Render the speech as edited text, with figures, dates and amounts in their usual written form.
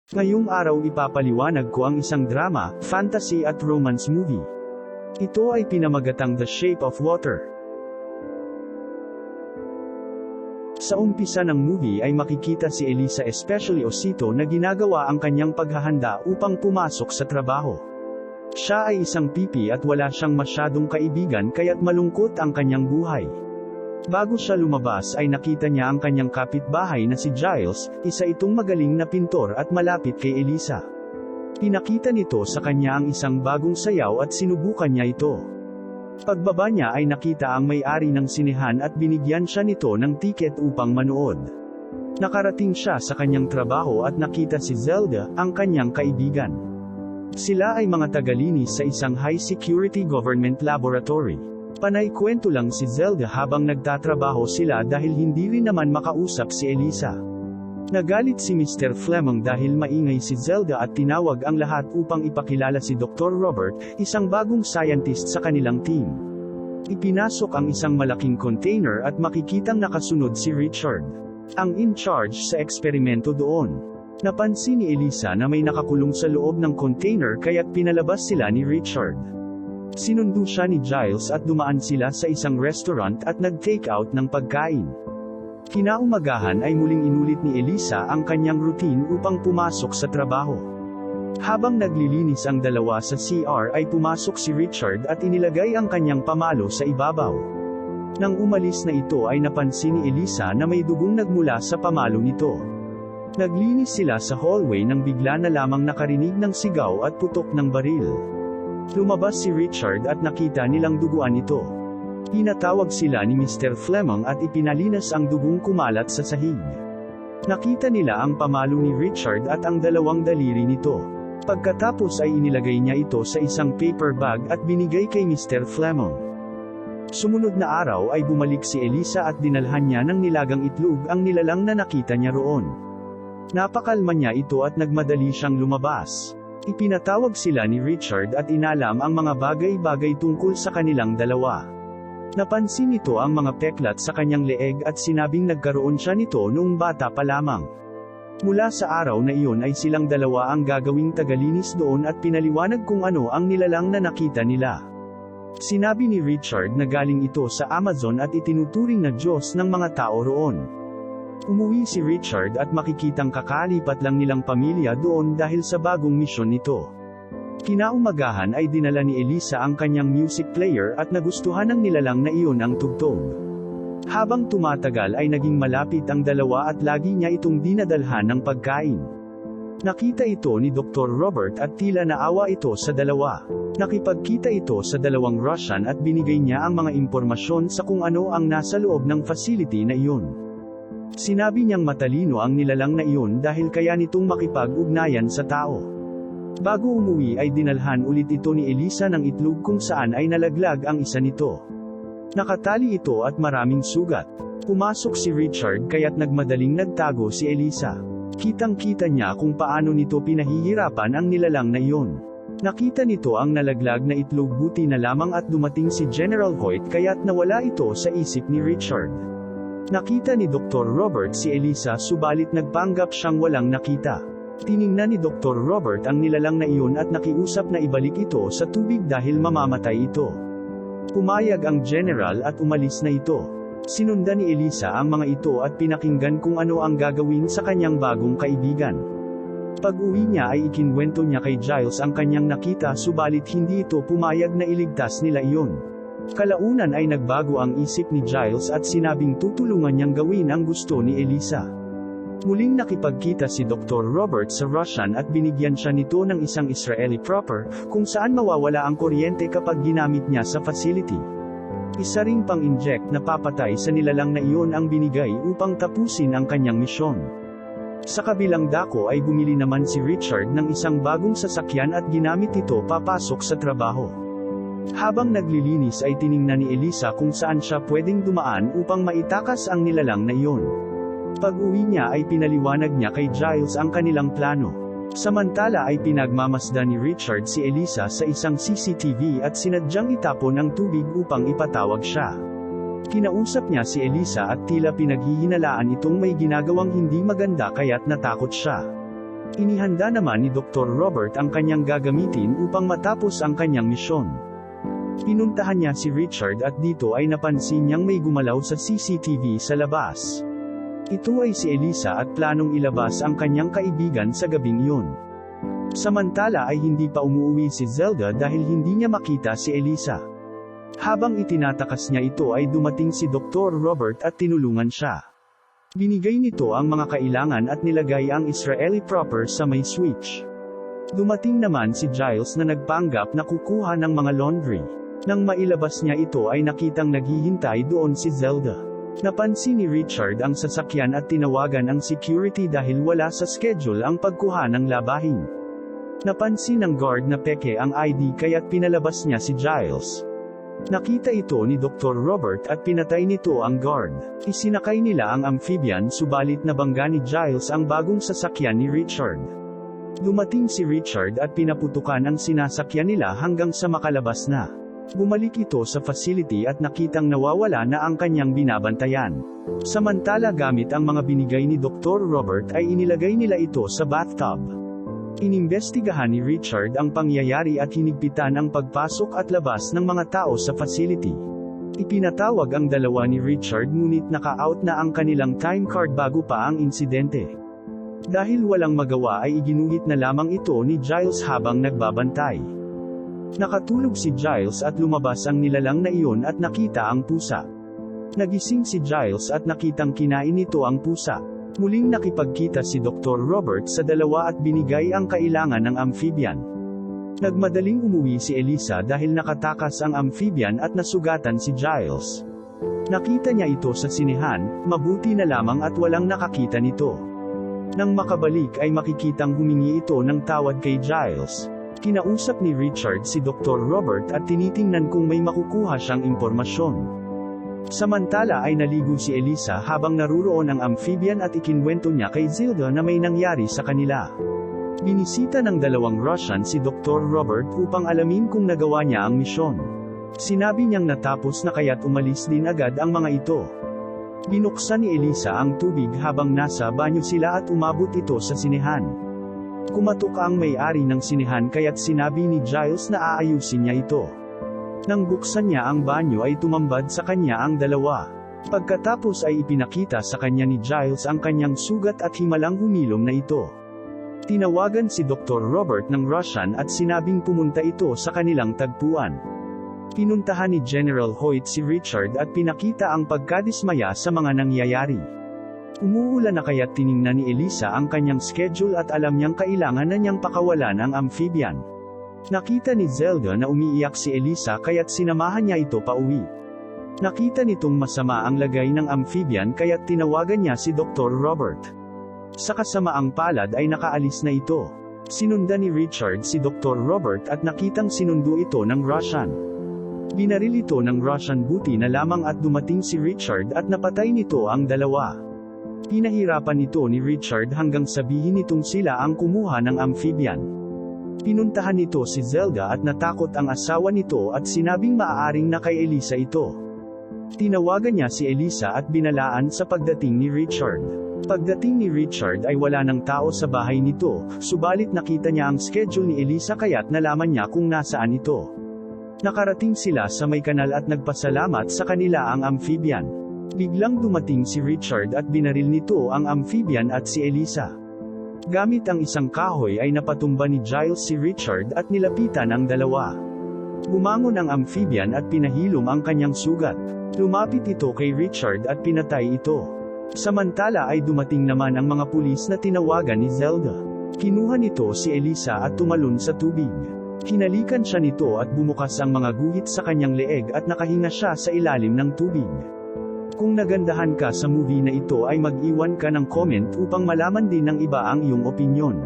Ngayong araw ipapaliwanag ko ang isang drama, fantasy at romance movie. Ito ay pinamagatang The Shape of Water. Sa umpisa ng movie ay makikita si Elisa especially Osito na ginagawa ang kanyang paghahanda upang pumasok sa trabaho. Siya ay isang pipi at wala siyang masyadong kaibigan kaya't malungkot ang kanyang buhay. Bago siya lumabas ay nakita niya ang kanyang kapitbahay na si Giles, isa itong magaling na pintor at malapit kay Elisa. Pinakita nito sa kanya ang isang bagong sayaw at sinubukan niya ito. Pagbaba niya ay nakita ang may-ari ng sinehan at binigyan siya nito ng tiket upang manood. Nakarating siya sa kanyang trabaho at nakita si Zelda, ang kanyang kaibigan. Sila ay mga tagalinis sa isang high-security government laboratory. Panay kwento lang si Zelda habang nagtatrabaho sila dahil hindi rin naman makausap si Elisa. Nagalit si Mr. Fleming dahil maingay si Zelda at tinawag ang lahat upang ipakilala si Dr. Robert, isang bagong scientist sa kanilang team. Ipinasok ang isang malaking container at makikitang nakasunod si Richard, ang in-charge sa eksperimento doon. Napansin ni Elisa na may nakakulong sa loob ng container kaya't pinalabas sila ni Richard. Sinundo siya ni Giles at dumaan sila sa isang restaurant at nag-take out ng pagkain. Kinaumagahan ay muling inulit ni Elisa ang kanyang routine upang pumasok sa trabaho. Habang naglilinis ang dalawa sa CR ay pumasok si Richard at inilagay ang kanyang pamalo sa ibabaw. Nang umalis na ito ay napansin ni Elisa na may dugong nagmula sa pamalo nito. Naglinis sila sa hallway nang bigla na lamang nakarinig ng sigaw at putok ng baril. Lumabas si Richard at nakita nilang duguan ito. Pinatawag sila ni Mr. Fleming at ipinalinas ang dugong kumalat sa sahig. Nakita nila ang pamalo ni Richard at ang dalawang daliri nito. Pagkatapos ay inilagay niya ito sa isang paper bag at binigay kay Mr. Fleming. Sumunod na araw ay bumalik si Elisa at dinalhan niya ng nilagang itlog ang nilalang na nakita niya roon. Napakalma niya ito at nagmadali siyang lumabas. Ipinatawag sila ni Richard at inalam ang mga bagay-bagay tungkol sa kanilang dalawa. Napansin nito ang mga peklat sa kanyang leeg at sinabing nagkaroon siya nito noong bata pa lamang. Mula sa araw na iyon ay silang dalawa ang gagawing tagalinis doon at pinaliwanag kung ano ang nilalang na nakita nila. Sinabi ni Richard na galing ito sa Amazon at itinuturing na Diyos ng mga tao roon. Umuwi si Richard at makikitang kakalipat lang nilang pamilya doon dahil sa bagong misyon nito. Kinaumagahan ay dinala ni Elisa ang kanyang music player at nagustuhan ng nilalang na iyon ang tugtog. Habang tumatagal ay naging malapit ang dalawa at lagi niya itong dinadalhan ng pagkain. Nakita ito ni Dr. Robert at tila naawa ito sa dalawa. Nakipagkita ito sa dalawang Russian at binigay niya ang mga impormasyon sa kung ano ang nasa loob ng facility na iyon. Sinabi niyang matalino ang nilalang na iyon dahil kaya nitong makipag-ugnayan sa tao. Bago umuwi ay dinalhan ulit ito ni Elisa ng itlog kung saan ay nalaglag ang isa nito. Nakatali ito at maraming sugat. Pumasok si Richard kaya't nagmadaling nagtago si Elisa. Kitang-kita niya kung paano nito pinahihirapan ang nilalang na iyon. Nakita nito ang nalaglag na itlog buti na lamang at dumating si General Hoyt kaya't nawala ito sa isip ni Richard. Nakita ni Dr. Robert si Elisa subalit nagpanggap siyang walang nakita. Tiningnan ni Dr. Robert ang nilalang na iyon at nakiusap na ibalik ito sa tubig dahil mamamatay ito. Pumayag ang general at umalis na ito. Sinundan ni Elisa ang mga ito at pinakinggan kung ano ang gagawin sa kanyang bagong kaibigan. Pag-uwi niya ay ikinwento niya kay Giles ang kanyang nakita subalit hindi ito pumayag na iligtas nila iyon. Kalaunan ay nagbago ang isip ni Giles at sinabing tutulungan niyang gawin ang gusto ni Elisa. Muling nakipagkita si Dr. Robert sa Russian at binigyan siya nito ng isang Israeli proper, kung saan mawawala ang kuryente kapag ginamit niya sa facility. Isa ring pang-inject na papatay sa nilalang na iyon ang binigay upang tapusin ang kanyang misyon. Sa kabilang dako ay bumili naman si Richard ng isang bagong sasakyan at ginamit ito papasok sa trabaho. Habang naglilinis ay tiningnan ni Elisa kung saan siya pwedeng dumaan upang maitakas ang nilalang na iyon. Pag-uwi niya ay pinaliwanag niya kay Giles ang kanilang plano. Samantala ay pinagmamasdan ni Richard si Elisa sa isang CCTV at sinadyang itapon ang tubig upang ipatawag siya. Kinausap niya si Elisa at tila pinaghihinalaan itong may ginagawang hindi maganda kaya't natakot siya. Inihanda naman ni Dr. Robert ang kanyang gagamitin upang matapos ang kanyang misyon. Pinuntahan niya si Richard at dito ay napansin niyang may gumalaw sa CCTV sa labas. Ito ay si Elisa at planong ilabas ang kanyang kaibigan sa gabing iyon. Samantala ay hindi pa umuwi si Zelda dahil hindi niya makita si Elisa. Habang itinatakas niya ito ay dumating si Dr. Robert at tinulungan siya. Binigay nito ang mga kailangan at nilagay ang Israeli proper sa may switch. Dumating naman si Giles na nagpanggap na kukuha ng mga laundry. Nang mailabas niya ito ay nakitang naghihintay doon si Zelda. Napansin ni Richard ang sasakyan at tinawagan ang security dahil wala sa schedule ang pagkuha ng labahin. Napansin ng guard na peke ang ID kaya't pinalabas niya si Giles. Nakita ito ni Dr. Robert at pinatay nito ang guard. Isinakay nila ang amphibian subalit nabangga ni Giles ang bagong sasakyan ni Richard. Dumating si Richard at pinaputukan ang sinasakyan nila hanggang sa makalabas na. Bumalik ito sa facility at nakitang nawawala na ang kanyang binabantayan. Samantala gamit ang mga binigay ni Dr. Robert ay inilagay nila ito sa bathtub. Inimbestigahan ni Richard ang pangyayari at hinigpitan ang pagpasok at labas ng mga tao sa facility. Ipinatawag ang dalawa ni Richard ngunit naka-out na ang kanilang time card bago pa ang insidente. Dahil walang magawa ay iginuhit na lamang ito ni Giles habang nagbabantay. Nakatulog si Giles at lumabas ang nilalang na iyon at nakita ang pusa. Nagising si Giles at nakitang kinain nito ang pusa. Muling nakipagkita si Dr. Robert sa dalawa at binigay ang kailangan ng amphibian. Nagmadaling umuwi si Elisa dahil nakatakas ang amphibian at nasugatan si Giles. Nakita niya ito sa sinehan, mabuti na lamang at walang nakakita nito. Nang makabalik ay makikitang humingi ito ng tawad kay Giles. Kinausap ni Richard si Dr. Robert at tinitingnan kung may makukuha siyang impormasyon. Samantala ay naligo si Elisa habang naruroon ang amphibian at ikinwento niya kay Zelda na may nangyari sa kanila. Binisita ng dalawang Russian si Dr. Robert upang alamin kung nagawa niya ang misyon. Sinabi niyang natapos na kaya't umalis din agad ang mga ito. Binuksan ni Elisa ang tubig habang nasa banyo sila at umabot ito sa sinehan. Kumatok ang may-ari ng sinehan kaya't sinabi ni Giles na aayusin niya ito. Nang buksan niya ang banyo ay tumambad sa kanya ang dalawa. Pagkatapos ay ipinakita sa kanya ni Giles ang kanyang sugat at himalang humilom na ito. Tinawagan si Dr. Robert ng Russian at sinabing pumunta ito sa kanilang tagpuan. Pinuntahan ni General Hoyt si Richard at pinakita ang pagkadismaya sa mga nangyayari. Umuulan na kaya't tiningnan ni Elisa ang kanyang schedule at alam niyang kailangan na niyang pakawalan ang amphibian. Nakita ni Zelda na umiiyak si Elisa kaya't sinamahan niya ito pauwi. Nakita nitong masama ang lagay ng amphibian kaya't tinawagan niya si Dr. Robert. Sa kasamaang palad ay nakaalis na ito. Sinundan ni Richard si Dr. Robert at nakitang sinundo ito ng Russian. Binaril ito ng Russian buti na lamang at dumating si Richard at napatay nito ang dalawa. Pinahirapan ito ni Richard hanggang sabihin nitong sila ang kumuha ng amphibian. Pinuntahan nito si Zelda at natakot ang asawa nito at sinabing maaaring na kay Elisa ito. Tinawagan niya si Elisa at binalaan sa pagdating ni Richard. Pagdating ni Richard ay wala ng tao sa bahay nito, subalit nakita niya ang schedule ni Elisa kaya't nalaman niya kung nasaan ito. Nakarating sila sa may kanal at nagpasalamat sa kanila ang amphibian. Biglang dumating si Richard at binaril nito ang amphibian at si Elisa. Gamit ang isang kahoy ay napatumba ni Giles si Richard at nilapitan ang dalawa. Bumangon ang amphibian at pinahilom ang kanyang sugat. Lumapit ito kay Richard at pinatay ito. Samantala ay dumating naman ang mga pulis na tinawagan ni Zelda. Kinuha nito si Elisa at tumalon sa tubig. Hinalikan siya nito at bumukas ang mga guhit sa kanyang leeg at nakahinga siya sa ilalim ng tubig. Kung nagandahan ka sa movie na ito ay mag-iwan ka ng comment upang malaman din ng iba ang iyong opinyon.